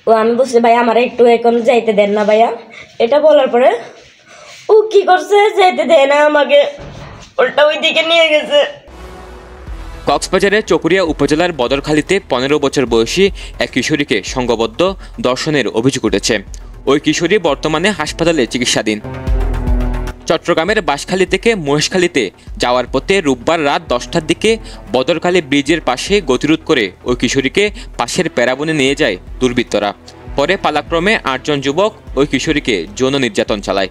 ও আমি বলছি ভাই আমার একটু এখন যাইতে দেন না ভাইয়া। এটা বলার পরে ও কি করছে, যাইতে দেয় না আমাকে, ওটা ওই দিকে নিয়ে গেছে। কক্সবাজারের চকরিয়া উপজেলার বদরখালীতে 15 বছর বয়সী এক কিশোরীকে সংঘবদ্ধ ধর্ষণের অভিযোগ উঠেছে। ওই কিশোরী বর্তমানে হাসপাতালে চিকিৎসাধীন। চট্টগ্রামের বাঁশখালী থেকে মহেশখালীতে যাওয়ার পথে রোববার রাত 10টার দিকে বদরখালী ব্রিজের পাশে গতিরোধ করে ওই কিশোরীকে পাশের প্যারাবনে নিয়ে যায় দুর্বৃত্তরা। পরে পালাক্রমে 8 জন যুবক ওই কিশোরীকে যৌন নির্যাতন চালায়।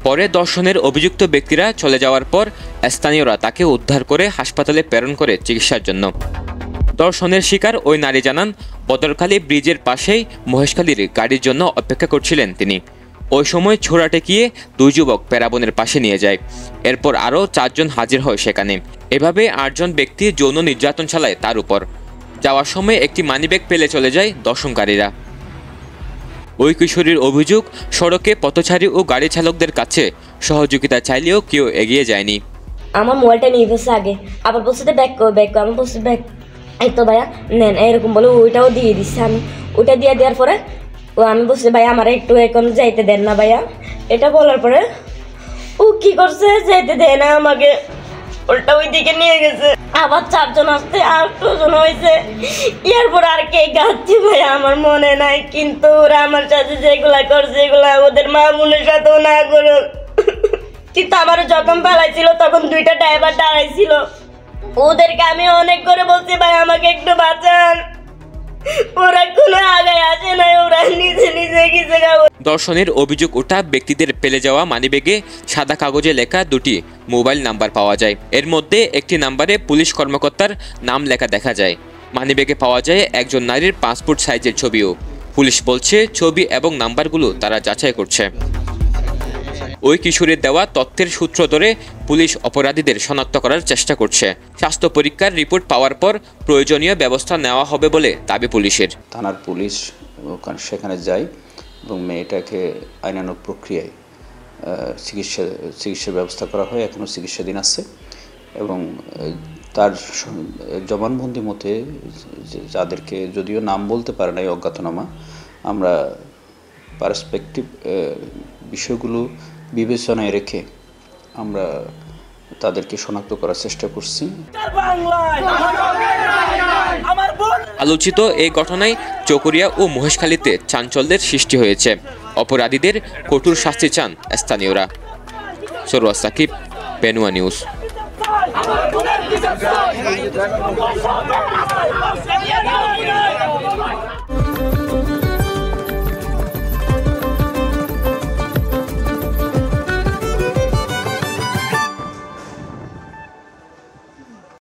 পরে ধর্ষণের অভিযুক্ত ব্যক্তিরা চলে যাওয়ার পর স্থানীয়রা তাকে উদ্ধার করে হাসপাতালে প্রেরণ করে চিকিৎসার জন্য। ধর্ষণের শিকার ওই নারী জানান, বদরখালী ব্রিজের পাশেই মহেশখালীর গাড়ির জন্য অপেক্ষা করছিলেন তিনি। ওই সময় ছোড়া টেকিয়ে 2 যুবক প্যারাবনের পাশে নিয়ে যায়। এরপর আরও 4 জন হাজির হয় সেখানে। এভাবে 8 জন ব্যক্তি যৌন নির্যাতন চালায় তার উপর। যাওয়ার সময় একটি মানিব্যাগ ফেলে চলে যায় ধর্ষণকারীরা। ওই কিশোরীর অভিযোগ, সড়কে পথচারী ও গাড়ি চালকদের কাছে সহযোগিতা চাইলেও কেউ এগিয়ে যায়নি। আমার মোবাইলটা নিয়ে গেছে আগে, আবার বলছে ব্যাক আমি বলছি ব্যাক, এই তো ভাইয়া নেন, এরকম বলে ওইটাও দিয়ে দিচ্ছে। আমি ওইটা দিয়ে দেওয়ার পরে ও আমি বলছি ভাই আমার একটু এখন যাইতে দেন না ভাইয়া। এটা বলার পরে ও কি করছে, যাইতে দেয় না আমাকে, ওটা ওই দিকে নিয়ে গেছে। আবার 4 জন আসতে, আর 2 জন হয়েছে। এরপর আর কে গাচ্ছে ভাইয়া আমার মনে নাই, কিন্তু ওরা আমার সাথে যেগুলা করছে এগুলা ওদের মা বোনের সাথেও না করো। কিন্তু আমার যখন পালাইছিল তখন 2টা ড্রাইভার দাঁড়াইছিল, ওদেরকে আমি অনেক করে বলছি ভাই আমাকে একটু বাঁচান, ওরা কোনো আগে আসে নাই, ওরা নিজে নিজে গেছে। ধর্ষণের অভিযোগ ওঠা ব্যক্তিদের ফেলে যাওয়া মানিব্যাগে সাদা কাগজে লেখা 2টি মোবাইল নাম্বার পাওয়া যায়। এর মধ্যে একটি নাম্বারে পুলিশ কর্মকর্তার নাম লেখা দেখা যায়। মানিব্যাগে পাওয়া যায় একজন নারীর পাসপোর্ট সাইজের ছবিও। পুলিশ বলছে ছবি এবং নাম্বারগুলো তারা যাচাই করছে। ওই কিশোরীর দেওয়া তথ্যের সূত্র ধরে পুলিশ অপরাধীদের শনাক্ত করার চেষ্টা করছে। স্বাস্থ্য পরীক্ষার রিপোর্ট পাওয়ার পর প্রয়োজনীয় ব্যবস্থা নেওয়া হবে বলে দাবি পুলিশের। থানার পুলিশ সেখানে যায় এবং মেয়েটাকে আইনানুগ প্রক্রিয়ায় চিকিৎসার ব্যবস্থা করা হয়। এখনও চিকিৎসাধীন আছে এবং তার জবানবন্দি মতে যাদেরকে যদিও নাম বলতে পারে না এই অজ্ঞাতনামা, আমরা পার্সপেক্টিভ বিষয়গুলো বিবেচনায় রেখে আমরা তাদেরকে শনাক্ত করার চেষ্টা করছি। আলোচিত এই ঘটনায় চকরিয়া ও মহেশখালীতে চাঞ্চল্যের সৃষ্টি হয়েছে। অপরাধীদের কঠোর শাস্তি চান স্থানীয়রা। সরওয়ার সাকিব, পেনুয়া নিউজ।